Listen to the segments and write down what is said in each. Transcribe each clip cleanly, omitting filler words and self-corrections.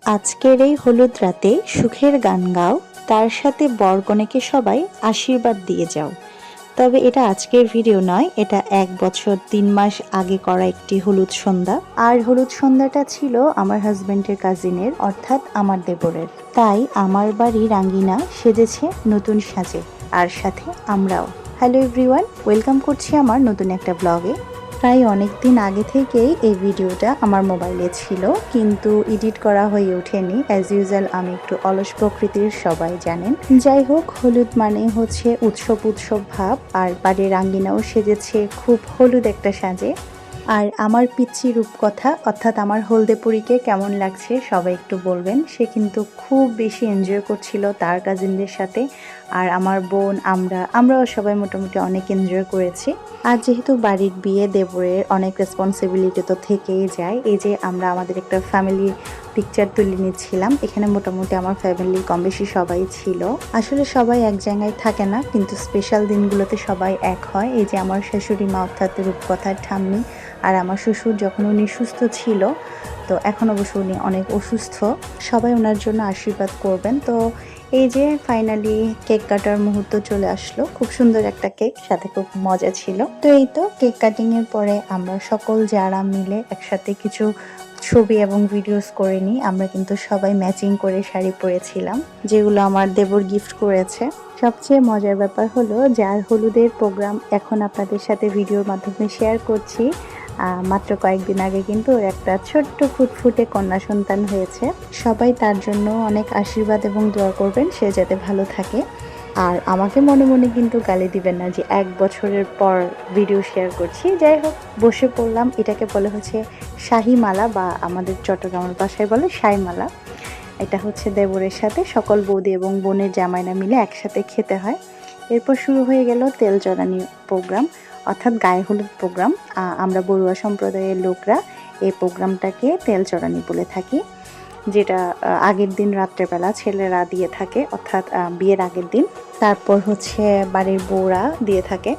আজকের এই হলুদ রাতে সুখের গান গাও, তার সাথে বরকনেকে সবাই আশীর্বাদ দিয়ে যাও। তবে এটা আজকের ভিডিও নয়, এটা 1 বছর 3 মাস আগে করা একটি হলুদ সন্ধ্যা। আর হলুদ সন্ধ্যাটা ছিল আমার হাজবেন্ডের কাজিনের, অর্থাৎ আমার দেবরের। তাই আমার বাড়ি রাঙ্গিনা সেজেছে নতুন সাজে, আর সাথে আমরাও। হ্যালো এভরিওয়ান, ওয়েলকাম করছি আমার নতুন একটা ব্লগে। প্রায় অনেক দিন আগে থেকেই এই ভিডিওটা আমার মোবাইলে ছিল, কিন্তু এডিট করা হয়ে ওঠেনি। অ্যাজ ইউজুয়াল আমি একটু অলস প্রকৃতির, সবাই জানেন। যাই হোক, হলুদ মানে হচ্ছে উৎসব উৎসব ভাব, আর বাড়ির রাঙ্গিনাও সেজেছে খুব হলুদ একটা সাজে। আর আমার পিচ্ছি রূপকথা অর্থাৎ আমার হলদেপুরীকে কেমন লাগছে সবাই একটু বলবেন। সে কিন্তু খুব বেশি এনজয় করছিল তার কাজিনদের সাথে, আর আমার বোন আমরাও সবাই মোটামুটি অনেক এনজয় করেছি। আর যেহেতু বাড়ির বিয়ে, দেবরের অনেক রেসপন্সিবিলিটি তো থেকেই যায়। এই যে আমরা আমাদের একটা ফ্যামিলি পিকচার তুলে নিচ্ছিলাম, এখানে মোটামুটি আমার ফ্যামিলি কম বেশি সবাই ছিল। আসলে সবাই এক জায়গায় থাকে না, কিন্তু স্পেশাল দিনগুলোতে সবাই এক হয়। এই যে আমার শাশুড়ি মা অর্থাৎ রূপকথার ঠাম্মি, আর আমার শ্বশুর যখন উনি সুস্থ ছিল, তো এখন অবশ্য উনি অনেক অসুস্থ, সবাই ওনার জন্য আশীর্বাদ করবেন। তো এই যে ফাইনালি কেক কাটার মুহূর্ত চলে আসলো, খুব সুন্দর একটা কেক, সাথে খুব মজা ছিল। তো এই তো কেক কাটিং এর পরে আমরা সকল যারা মিলে একসাথে কিছু ছবি এবং ভিডিওস করে নিই। আমরা কিন্তু সবাই ম্যাচিং করে শাড়ি পরেছিলাম, যেগুলো আমার দেবর গিফট করেছে। সবচেয়ে মজার ব্যাপার হলো, যার হলুদের প্রোগ্রাম এখন আপনাদের সাথে ভিডিওর মাধ্যমে শেয়ার করছি, মাত্র কয়েকদিন আগে কিন্তু ওর একটা ছোট্ট ফুটফুটে কন্যা সন্তান হয়েছে। সবাই তার জন্য অনেক আশীর্বাদ এবং দোয়া করবেন, সে যাতে ভালো থাকে। আর আমাকে মনে মনে কিন্তু গালি দিবেন না যে 1 বছরের পর ভিডিও শেয়ার করছি। যাই হোক, বসে পড়লাম। এটাকে বলে হচ্ছে শাহী মালা, বা আমাদের চট্টগ্রামের ভাষায় বলে শাইমালা। এটা হচ্ছে দেবরের সাথে সকল বৌদি এবং বোনের জামাইনা মিলে একসাথে খেতে হয়। এরপর শুরু হয়ে গেল তেল চড়ানি প্রোগ্রাম, অর্থাৎ গায়ে হলুদ প্রোগ্রাম। আমরা বড়ুয়া সম্প্রদায়ের লোকরা এই প্রোগ্রামটাকে তেল চড়ানি বলে থাকি, যেটা আগের দিন রাত্রেবেলা ছেলেরা দিয়ে থাকে, অর্থাৎ বিয়ের আগের দিন। তারপর হচ্ছে বাড়ির বউরা দিয়ে থাকে।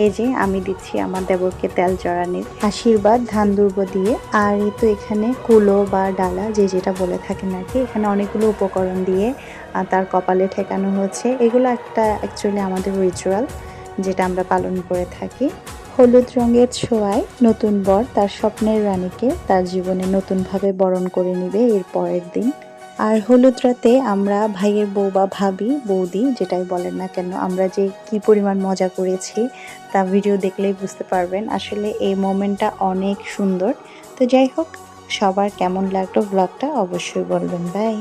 এই যে আমি দিচ্ছি আমার দেবরকে তেল চড়ানির আশীর্বাদ ধান দুর্ব দিয়ে। আর এই তো এখানে কুলো বা ডালা, যে যেটা বলে থাকেন আর কি, এখানে অনেকগুলো উপকরণ দিয়ে তার কপালে ঠেকানো হচ্ছে। এগুলো একটা অ্যাকচুয়ালি আমাদের রিচুয়াল, যেটা আমরা পালন করে থাকি। হলুদ রঙের ছোঁয়ায় নতুন বর তার স্বপ্নের রানীকে তার জীবনে নতুনভাবে বরণ করে নেবে এর পরের দিন। আর হলুদ রাতে আমরা ভাইয়ের বউ বা ভাবি, বৌদি যেটাই বলেন না কেন, আমরা যে কি পরিমাণ মজা করেছি তা ভিডিও দেখলেই বুঝতে পারবেন। আসলে এই মোমেন্টটা অনেক সুন্দর। তো যাই হোক, সবার কেমন লাগলো ব্লগটা অবশ্যই বলবেন। বাই।